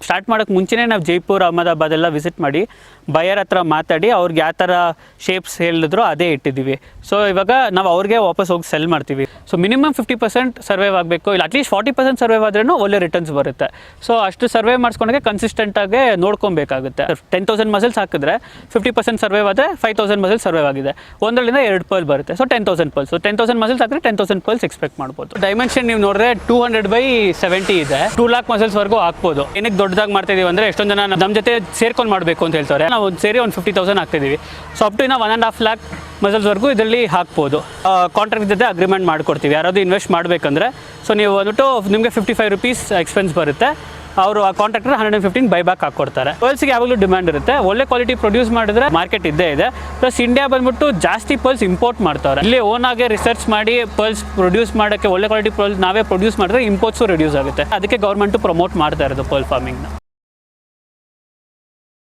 Start ಮಾಡೋಕ್ಕೆ ಮುಂಚೆನೇ ನಾವು ಜೈಪುರ್ ಅಹಮದಾಬಾದ್ ಎಲ್ಲ ವಿಸಿಟ್ ಮಾಡಿ ಬಯರ್ ಹತ್ರ ಮಾತಾಡಿ ಅವ್ರಿಗೆ ಯಾವ ಥರ ಶೇಪ್ಸ್ ಹೇಳಿದ್ರು ಅದೇ ಇಟ್ಟಿದ್ದೀವಿ. ಸೊ ಇವಾಗ ನಾವು ಅವ್ರಿಗೆ ವಾಪಸ್ ಹೋಗಿ ಸೆಲ್ ಮಾಡ್ತೀವಿ. ಸೊ ಮಿನಿಮಮ್ 50% ಸರ್ವೈವ್ ಆಗಬೇಕು, ಇಲ್ಲ ಅಟ್ಲೀಸ್ಟ್ 40% ಸರ್ವೈವ್ ಆದ್ರೂ ಒಳ್ಳೆ ರಿಟರ್ನ್ಸ್ ಬರುತ್ತೆ. ಸೊ ಅಷ್ಟು ಸರ್ವೈವ್ ಮಾಡಿಸ್ಕೊಂಡಾಗೆ ಕನ್ಸಿಸ್ಟೆಂಟಾಗಿ ನೋಡ್ಕೊಬೇಕಾಗುತ್ತೆ. 10,000 ಮಸಲ್ಸ್ ಹಾಕಿದ್ರೆ 50% ಸರ್ವೈವ್ ಆದರೆ 5,000 ಮಸಲ್ಸ್ ಸರ್ವೈವ್ ಆಗಿದೆ, ಒಂದರಿಂದ 2 ಪರ್ಲ್ ಬರುತ್ತೆ. So 10,000 pearls. ಸೊ 10,000 ಮಸಲ್ಸ್ ಹಾಕಿದ್ರೆ 10,000 ಪರ್ಲ್ಸ್ ಎಕ್ಸ್ಪೆಕ್ಟ್ ಮಾಡ್ಬೋದು. ಡೈಮೆನ್ಷನ್ ನೀವು ನೋಡಿದ್ರೆ 200/70 ಇದೆ. 2 lakh ಮಸಲ್ಸ್ವರೆಗೂ ಹಾಕ್ಬೋದು. ಏನಕ್ಕೆ ದೊಡ್ಡದಾಗಿ ಮಾಡ್ತಿದ್ದೀವಿ ಅಂದರೆ ಎಷ್ಟೊಂದು ಜನ ನಮ್ಮ ಜೊತೆ ಸೇರ್ಕೊಂಡು ಮಾಡಬೇಕು ಅಂತ ಹೇಳ್ತಾರೆ. ನಾವು ಸೇರಿ ಒಂದು 50,000 ಹಾಕ್ತಿದ್ದೀವಿ. ಸೊ ಅಪ್ ಟು 1.5 lakh ಮಸಲ್ಸ್ವರೆಗೂ ಇದರಲ್ಲಿ ಹಾಕ್ಬೋದು. ಕಾಂಟ್ರಾಕ್ಟ್ ಜೊತೆ ಅಗ್ರಿಮೆಂಟ್ ಮಾಡ್ಕೊಡ್ತೀವಿ. ಯಾರಾದರೂ ಇನ್ವೆಸ್ಟ್ ಮಾಡಬೇಕಂದ್ರೆ ಸೊ ನೀವು ಬಂದ್ಬಿಟ್ಟು ನಿಮಗೆ 55 ರೂಪೀಸ್ ಎಕ್ಸ್ಪೆನ್ಸ್ ಬರುತ್ತೆ. ಅವರು ಆ ಕಾಂಟ್ರಾಕ್ಟರ್ 115 ಬೈಬ್ಯಾಕ್ ಹಾಕ್ಕೊಡ್ತಾರೆ. ಪರ್ಲ್ಸ್ಗೆ ಯಾವಾಗಲೂ ಡಿಮ್ಯಾಂಡ್ ಇರುತ್ತೆ. ಒಳ್ಳೆ ಕ್ವಾಲಿಟಿ ಪ್ರೊಡ್ಯೂಸ್ ಮಾಡಿದ್ರೆ ಮಾರ್ಕೆಟ್ ಇದ್ದೇ ಇದೆ. ಪ್ಲಸ್ ಇಂಡಿಯಾ ಬಂದ್ಬಿಟ್ಟು ಜಾಸ್ತಿ ಪರ್ಲ್ಸ್ ಇಂಪೋರ್ಟ್ ಮಾಡ್ತಾರೆ. ಇಲ್ಲಿ ಓನಾಗೆ ರಿಸರ್ಚ್ ಮಾಡಿ ಪರ್ಲ್ಸ್ ಪ್ರೊಡ್ಯೂಸ್ ಮಾಡೋಕ್ಕೆ ಒಳ್ಳೆ ಕ್ವಾಲಿಟಿ ಪರ್ಲ್ಸ್ ನಾವೇ ಪ್ರೊಡ್ಯೂಸ್ ಮಾಡಿದ್ರೆ ಇಂಪೋರ್ಟ್ಸು ರೆಡ್ಯೂಸ್ ಆಗುತ್ತೆ. ಅದಕ್ಕೆ ಗೌರ್ಮೆಂಟು ಪ್ರಮೋಟ್ ಮಾಡ್ತಾ ಇರೋದು ಪರ್ಲ್ ಫಾರ್ಮಿಂಗ್ನ.